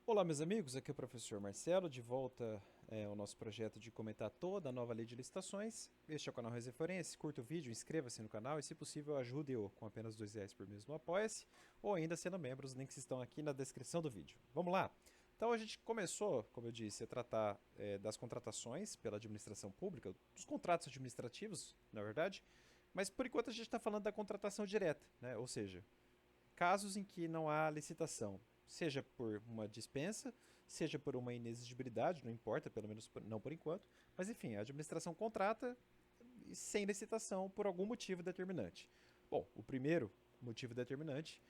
Olá, meus amigos, aqui é o professor Marcelo, de volta ao nosso projeto de comentar toda a nova lei de licitações. Este é o canal Resenforense, curta o vídeo, inscreva-se no canal e, se possível, ajude-o com apenas R$ 2 por mês no Apoia-se, ou ainda sendo membro, os links estão aqui na descrição do vídeo. Vamos lá? Então a gente começou, como eu disse, a tratar das contratações pela administração pública, dos contratos administrativos, na verdade, mas por enquanto a gente está falando da contratação direta, né? Ou seja, casos em que não há licitação, seja por uma dispensa, seja por uma inexigibilidade, não importa, pelo menos não por enquanto, mas enfim, a administração contrata sem licitação por algum motivo determinante. Bom, o primeiro motivo determinante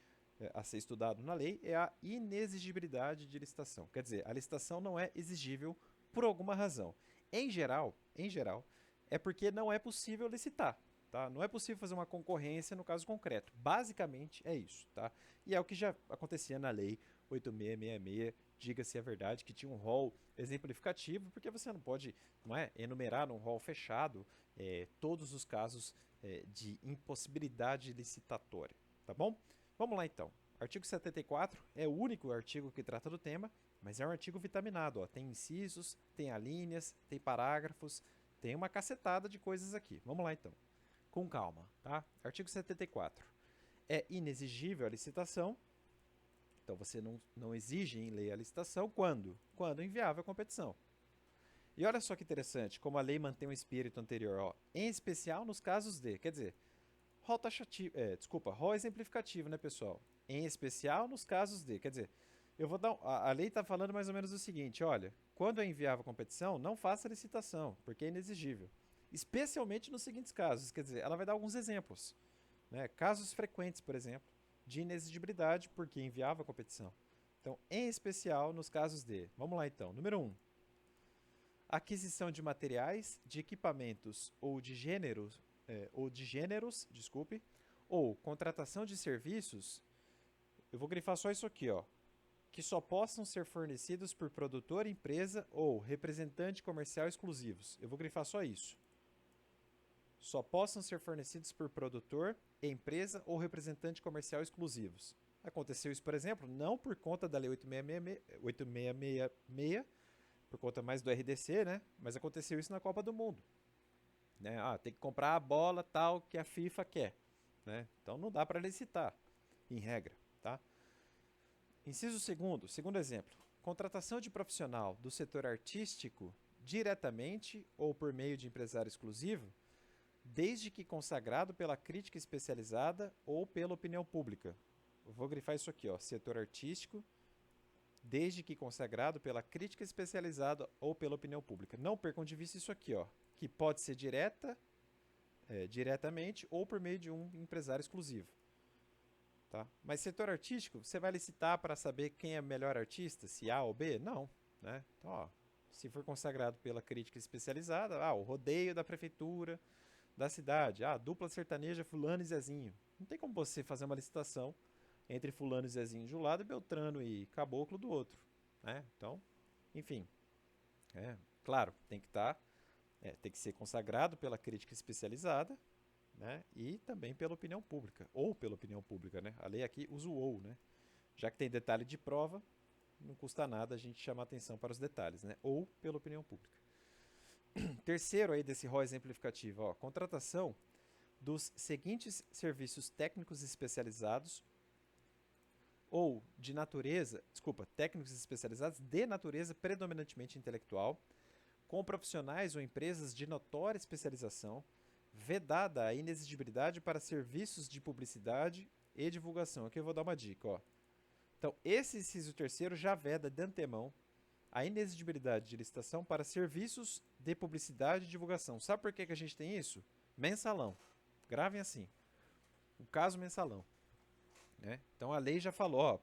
a ser estudado na lei é a inexigibilidade de licitação. Quer dizer, a licitação não é exigível por alguma razão. Em geral, é porque não é possível licitar. Tá? Não é possível fazer uma concorrência no caso concreto. Basicamente é isso. Tá? E é o que já acontecia na lei 8666, diga-se a verdade, que tinha um rol exemplificativo, porque você não pode, não é, enumerar num rol fechado todos os casos de impossibilidade licitatória. Tá bom? Vamos lá então. Artigo 74 é o único artigo que trata do tema, mas é um artigo vitaminado. Ó. Tem incisos, tem alíneas, tem parágrafos, tem uma cacetada de coisas aqui. Vamos lá então. Com calma, tá? Artigo 74. É inexigível a licitação, então você não exige em lei a licitação quando? Quando inviável a competição. E olha só que interessante, como a lei mantém o espírito anterior, ó, em especial nos casos de, quer dizer, rol taxativo, rol exemplificativo, né, pessoal? Em especial nos casos de, quer dizer, eu vou dar, a lei está falando mais ou menos o seguinte, olha, quando é inviável a competição, não faça licitação, porque é inexigível. Especialmente nos seguintes casos, quer dizer, ela vai dar alguns exemplos, né? Casos frequentes, por exemplo, de inexigibilidade porque é inviável a competição. Então, em especial nos casos de, vamos lá então, número 1, aquisição de materiais, de equipamentos ou de gêneros, desculpe, ou contratação de serviços, eu vou grifar só isso aqui, ó, que só possam ser fornecidos por produtor, empresa ou representante comercial exclusivos. Eu vou grifar só isso. Só possam ser fornecidos por produtor, empresa ou representante comercial exclusivos. Aconteceu isso, por exemplo, não por conta da Lei 8666, por conta mais do RDC, né? Mas aconteceu isso na Copa do Mundo. Né? Ah, tem que comprar a bola tal que a FIFA quer. Né? Então não dá para licitar, em regra. Tá? Inciso segundo, segundo exemplo. Contratação de profissional do setor artístico diretamente ou por meio de empresário exclusivo, desde que consagrado pela crítica especializada ou pela opinião pública. Eu vou grifar isso aqui, ó, setor artístico, desde que consagrado pela crítica especializada ou pela opinião pública. Não percam de vista isso aqui, ó, que pode ser diretamente ou por meio de um empresário exclusivo. Tá? Mas setor artístico, você vai licitar para saber quem é o melhor artista, se A ou B? Não. Né? Então, ó, se for consagrado pela crítica especializada, o rodeio da prefeitura, da cidade, dupla sertaneja fulano e Zezinho. Não tem como você fazer uma licitação entre fulano e Zezinho de um lado e Beltrano e Caboclo do outro. Né? Então, enfim, claro, tem que tem que ser consagrado pela crítica especializada, né? E também pela opinião pública, ou pela opinião pública, né? A lei aqui usa o ou, né? Já que tem detalhe de prova, não custa nada a gente chamar atenção para os detalhes, né? Ou pela opinião pública. Terceiro aí desse rol exemplificativo, ó, contratação dos seguintes serviços técnicos especializados ou de natureza, desculpa, técnicos especializados de natureza predominantemente intelectual, com profissionais ou empresas de notória especialização, vedada a inexigibilidade para serviços de publicidade e divulgação. Aqui eu vou dar uma dica, ó. Então, esse inciso terceiro já veda de antemão a inexigibilidade de licitação para serviços de publicidade e divulgação. Sabe por que a gente tem isso? Mensalão. Gravem assim. O caso mensalão. Né? Então a lei já falou, ó,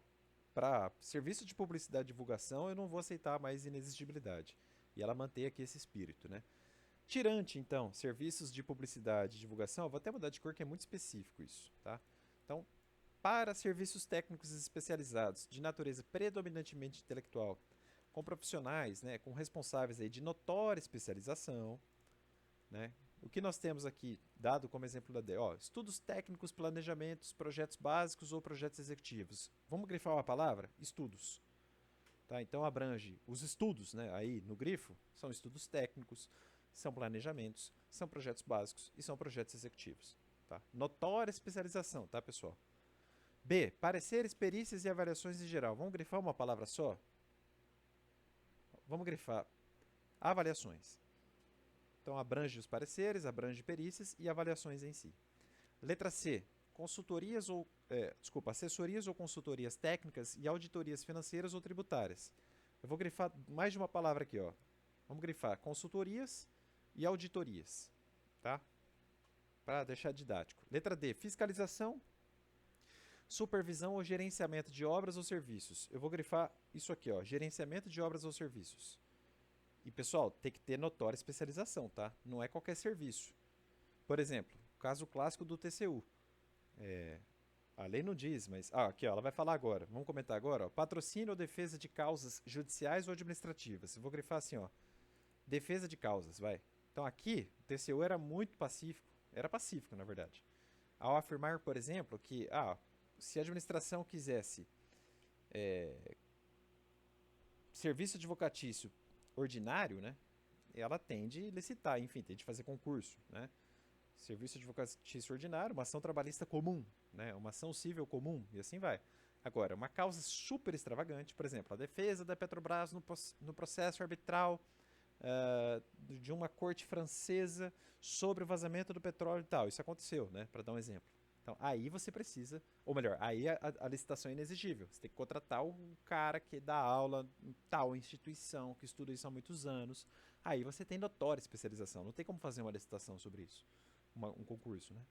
para serviço de publicidade e divulgação eu não vou aceitar mais inexigibilidade. E ela mantém aqui esse espírito, né? Tirante, então, serviços de publicidade e divulgação, eu vou até mudar de cor que é muito específico isso, tá? Então, para serviços técnicos especializados de natureza predominantemente intelectual, com profissionais, né, com responsáveis aí de notória especialização, né? O que nós temos aqui, dado como exemplo da DE, ó, estudos técnicos, planejamentos, projetos básicos ou projetos executivos. Vamos grifar uma palavra? Estudos. Tá? Então abrange os estudos, né? Aí no grifo, são estudos técnicos, são planejamentos, são projetos básicos e são projetos executivos. Tá? Notória especialização, tá, pessoal? B. Pareceres, perícias e avaliações em geral. Vamos grifar uma palavra só? Vamos grifar avaliações. Então abrange os pareceres, abrange perícias e avaliações em si. Letra C. Assessorias ou consultorias técnicas e auditorias financeiras ou tributárias. Eu vou grifar mais de uma palavra aqui, ó. Vamos grifar consultorias e auditorias, tá? Para deixar didático. Letra D. Fiscalização, supervisão ou gerenciamento de obras ou serviços. Eu vou grifar isso aqui, ó. Gerenciamento de obras ou serviços. E, pessoal, tem que ter notória especialização, tá? Não é qualquer serviço. Por exemplo, o caso clássico do TCU. A lei não diz, mas... aqui, ó, ela vai falar agora. Vamos comentar agora, ó. Patrocínio ou defesa de causas judiciais ou administrativas. Eu vou grifar assim, ó. Defesa de causas, vai. Então, aqui, o TCU era muito pacífico. Era pacífico, na verdade. Ao afirmar, por exemplo, que... se a administração quisesse serviço advocatício ordinário, né, ela tem de licitar, enfim, tem de fazer concurso, né? Serviço advocatício ordinário, uma ação trabalhista comum, né, uma ação civil comum, e assim vai. Agora, uma causa super extravagante, por exemplo, a defesa da Petrobras no processo arbitral de uma corte francesa sobre o vazamento do petróleo e tal. Isso aconteceu, né, para dar um exemplo. Então, aí você precisa, ou melhor, aí a licitação é inexigível. Você tem que contratar o cara que dá aula em tal instituição, que estuda isso há muitos anos. Aí você tem notória especialização. Não tem como fazer uma licitação sobre isso, um concurso, né?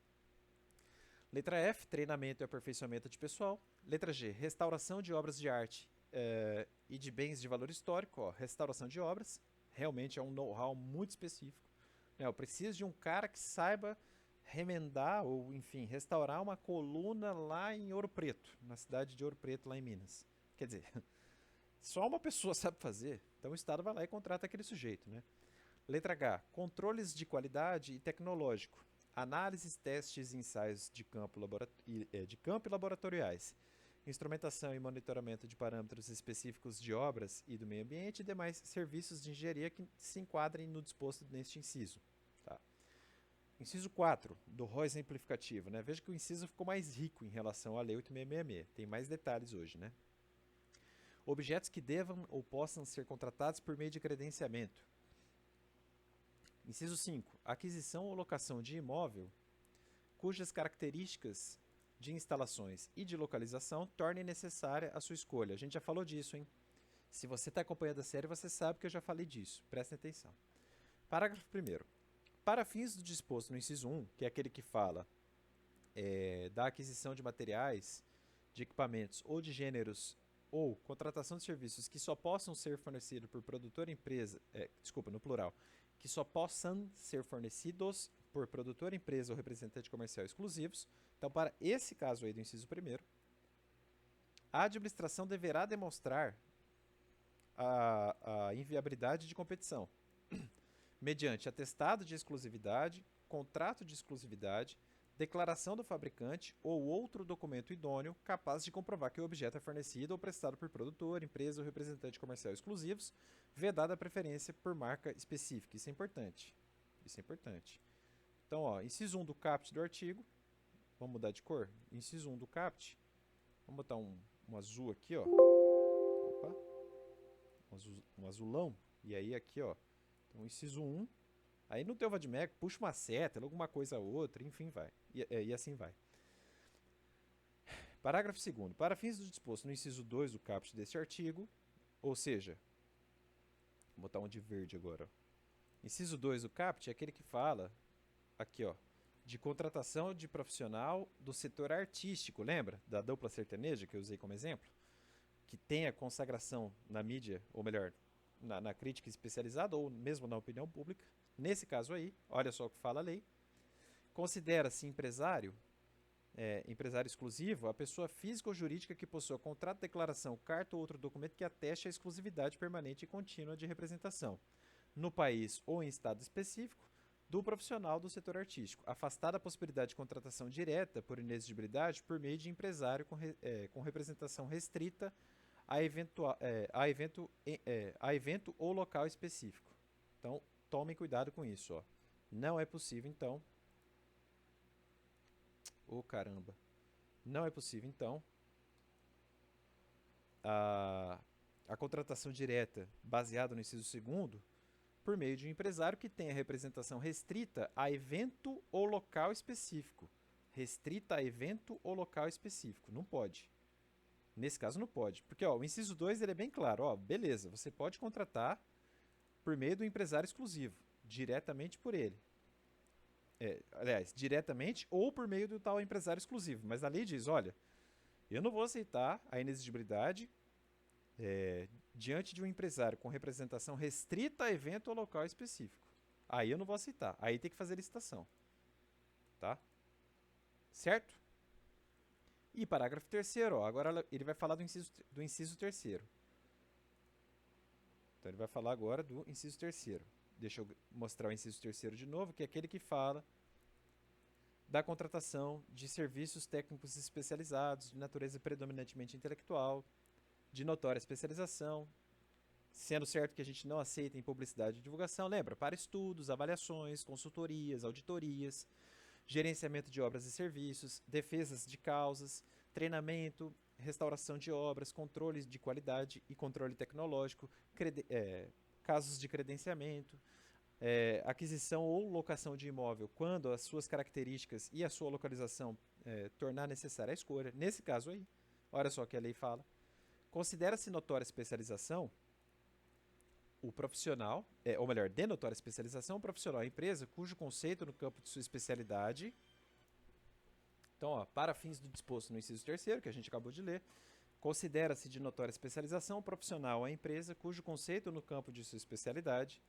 Letra F, treinamento e aperfeiçoamento de pessoal. Letra G, restauração de obras de arte e de bens de valor histórico. Ó, restauração de obras, realmente é um know-how muito específico. Eu preciso de um cara que saiba remendar ou, enfim, restaurar uma coluna lá em Ouro Preto, na cidade de Ouro Preto, lá em Minas. Quer dizer, só uma pessoa sabe fazer, então o Estado vai lá e contrata aquele sujeito, né? Letra H, controles de qualidade e tecnológico, análises, testes e ensaios de campo e laboratoriais, instrumentação e monitoramento de parâmetros específicos de obras e do meio ambiente e demais serviços de engenharia que se enquadrem no disposto neste inciso. Inciso 4, do rol exemplificativo, né? Veja que o inciso ficou mais rico em relação à Lei 8.666. Tem mais detalhes hoje, né? Objetos que devam ou possam ser contratados por meio de credenciamento. Inciso 5, aquisição ou locação de imóvel cujas características de instalações e de localização tornem necessária a sua escolha. A gente já falou disso, hein? Se você está acompanhando a série, você sabe que eu já falei disso. Prestem atenção. Parágrafo 1º. Para fins do disposto no inciso 1, que é aquele que fala da aquisição de materiais, de equipamentos ou de gêneros ou contratação de serviços que só possam ser fornecidos por produtor empresa, no plural, que só possam ser fornecidos por produtor, empresa ou representante comercial exclusivos. Então, para esse caso aí do inciso 1º, a administração deverá demonstrar a inviabilidade de competição mediante atestado de exclusividade, contrato de exclusividade, declaração do fabricante ou outro documento idôneo capaz de comprovar que o objeto é fornecido ou prestado por produtor, empresa ou representante comercial exclusivos, vedada a preferência por marca específica. Isso é importante. Isso é importante. Então, ó, inciso 1 do caput do artigo, vamos mudar de cor? Inciso 1 do caput, vamos botar um azul aqui, ó. Opa, um azulão, e aí aqui, ó. Então, inciso 1, aí no teu vademecum, puxa uma seta, alguma coisa ou outra, enfim, vai. E assim vai. Parágrafo 2º. Para fins do disposto no inciso 2 do caput deste artigo, ou seja, vou botar um de verde agora. Ó. Inciso 2 do caput é aquele que fala, aqui, ó, de contratação de profissional do setor artístico, lembra? Da dupla sertaneja que eu usei como exemplo? Que tenha consagração na mídia, ou melhor, na crítica especializada ou mesmo na opinião pública. Nesse caso aí, olha só o que fala a lei. Considera-se empresário exclusivo a pessoa física ou jurídica que possua contrato, declaração, carta ou outro documento que ateste a exclusividade permanente e contínua de representação, no país ou em estado específico, do profissional do setor artístico, afastada a possibilidade de contratação direta por inexigibilidade por meio de empresário com representação restrita a evento ou local específico. Então, tomem cuidado com isso. Ó. Não é possível, então... caramba. Não é possível, então, a contratação direta baseada no inciso 2º por meio de um empresário que tenha representação restrita a evento ou local específico. Restrita a evento ou local específico. Não pode. Nesse caso não pode. Porque o inciso 2 ele é bem claro. Beleza, você pode contratar por meio do empresário exclusivo. Diretamente por ele. Aliás, diretamente ou por meio do tal empresário exclusivo. Mas a lei diz, olha, eu não vou aceitar a inexigibilidade diante de um empresário com representação restrita a evento ou local específico. Aí eu não vou aceitar. Aí tem que fazer licitação. Tá? Certo? E parágrafo 3º, agora ele vai falar do inciso 3º. Então ele vai falar agora do inciso 3º. Deixa eu mostrar o inciso 3º de novo, que é aquele que fala da contratação de serviços técnicos especializados, de natureza predominantemente intelectual, de notória especialização, sendo certo que a gente não aceita em publicidade e divulgação, lembra, para estudos, avaliações, consultorias, auditorias, gerenciamento de obras e serviços, defesas de causas, treinamento, restauração de obras, controle de qualidade e controle tecnológico, casos de credenciamento, aquisição ou locação de imóvel quando as suas características e a sua localização tornar necessária a escolha. Nesse caso aí, olha só o que a lei fala. Considera-se notória especialização o profissional, ou melhor, de notória especialização, o profissional, a empresa, cujo conceito no campo de sua especialidade. Então, para fins do disposto no inciso 3º, que a gente acabou de ler, considera-se de notória especialização o profissional, a empresa, cujo conceito no campo de sua especialidade,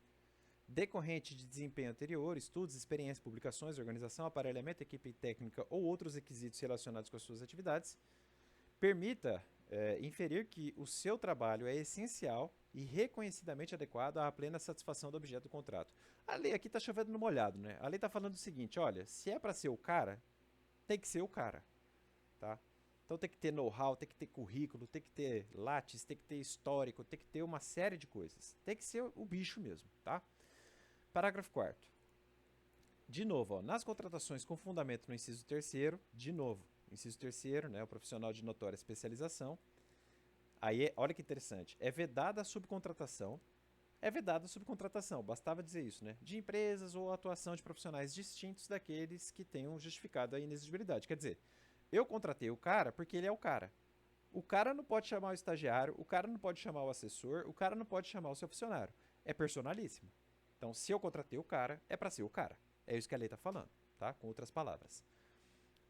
decorrente de desempenho anterior, estudos, experiências, publicações, organização, aparelhamento, equipe técnica ou outros requisitos relacionados com as suas atividades, permita inferir que o seu trabalho é essencial e reconhecidamente adequado à plena satisfação do objeto do contrato. A lei aqui está chovendo no molhado, né? A lei está falando o seguinte, olha, se é para ser o cara, tem que ser o cara, tá? Então tem que ter know-how, tem que ter currículo, tem que ter lattes, tem que ter histórico, tem que ter uma série de coisas. Tem que ser o bicho mesmo, tá? Parágrafo 4º. De novo, nas contratações com fundamento no inciso 3º, de novo, inciso 3º, né, o profissional de notória especialização. Aí, olha que interessante, é vedada a subcontratação, bastava dizer isso, né, de empresas ou atuação de profissionais distintos daqueles que tenham justificado a inexigibilidade. Quer dizer, eu contratei o cara porque ele é o cara. O cara não pode chamar o estagiário, o cara não pode chamar o assessor, o cara não pode chamar o seu funcionário. É personalíssimo. Então, se eu contratei o cara, é para ser o cara. É isso que a lei está falando, tá? Com outras palavras.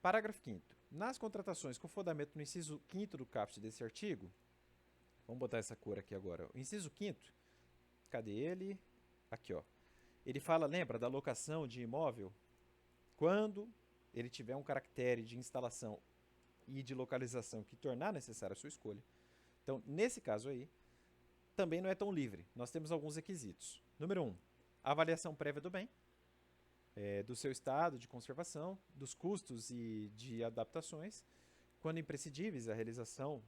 Parágrafo 5º. Nas contratações com fundamento no inciso 5º do caput desse artigo, vamos botar essa cor aqui agora. O inciso 5º, cadê ele? Aqui, ó. Ele fala, lembra, da locação de imóvel? Quando ele tiver um caractere de instalação e de localização que tornar necessária a sua escolha. Então, nesse caso aí, também não é tão livre. Nós temos alguns requisitos. Número 1, avaliação prévia do bem, do seu estado de conservação, dos custos e de adaptações, quando imprescindíveis à realização,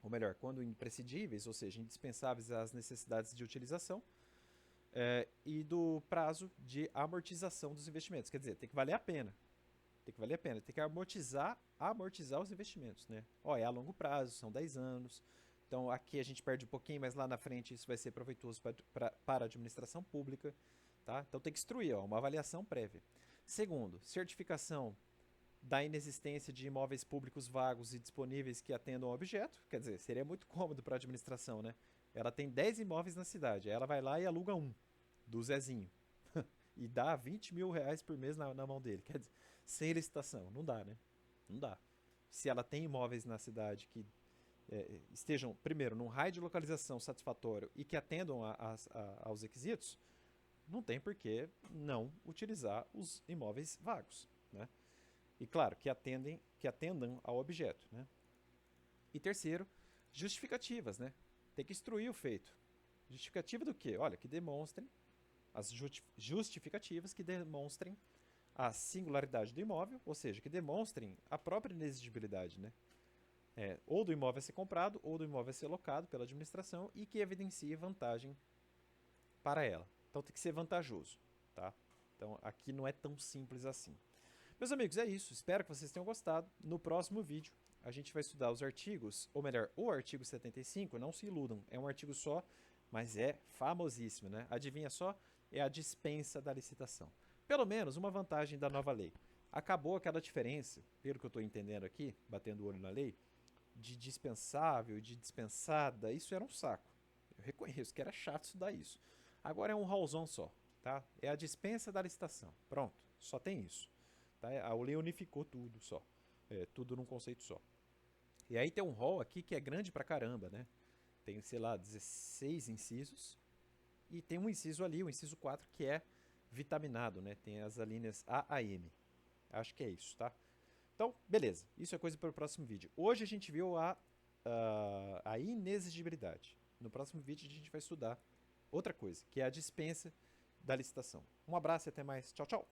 ou melhor, quando imprescindíveis, ou seja, indispensáveis às necessidades de utilização, e do prazo de amortização dos investimentos. Quer dizer, tem que valer a pena. Tem que amortizar os investimentos, né? É a longo prazo, são 10 anos. Então aqui a gente perde um pouquinho, mas lá na frente isso vai ser proveitoso para a administração pública. Tá? Então tem que instruir, uma avaliação prévia. Segundo, certificação da inexistência de imóveis públicos vagos e disponíveis que atendam ao objeto. Quer dizer, seria muito cômodo para a administração, né? Ela tem 10 imóveis na cidade, aí ela vai lá e aluga um, do Zezinho. E dá 20 mil reais por mês na mão dele. Quer dizer, sem licitação. Não dá, né? Não dá. Se ela tem imóveis na cidade que estejam, primeiro, num raio de localização satisfatório e que atendam aos requisitos, não tem por que não utilizar os imóveis vagos, né? E claro, que atendam ao objeto, né? E terceiro, justificativas, né? Tem que instruir o feito. Justificativa do quê? Olha, que demonstrem as justificativas que demonstrem a singularidade do imóvel, ou seja, que demonstrem a própria inexigibilidade, né? ou do imóvel a ser comprado ou do imóvel a ser locado pela administração e que evidencie vantagem para ela. Então tem que ser vantajoso, tá? Então aqui não é tão simples assim. Meus amigos, é isso. Espero que vocês tenham gostado. No próximo vídeo, a gente vai estudar os artigos, ou melhor, o artigo 75. Não se iludam, é um artigo só, mas é famosíssimo, né? Adivinha só? É a dispensa da licitação. Pelo menos uma vantagem da nova lei. Acabou aquela diferença, pelo que eu estou entendendo aqui, batendo o olho na lei, de dispensável, de dispensada. Isso era um saco. Eu reconheço que era chato estudar isso. Agora é um hallzão só, tá? É a dispensa da licitação. Pronto, só tem isso. Tá? A lei unificou tudo só. Tudo num conceito só. E aí tem um hall aqui que é grande pra caramba, né? Tem, sei lá, 16 incisos. E tem um inciso ali, o inciso 4, que é vitaminado, né? Tem as alíneas A a M. Acho que é isso, tá? Então, beleza. Isso é coisa para o próximo vídeo. Hoje a gente viu a inexigibilidade. No próximo vídeo a gente vai estudar outra coisa, que é a dispensa da licitação. Um abraço e até mais. Tchau, tchau.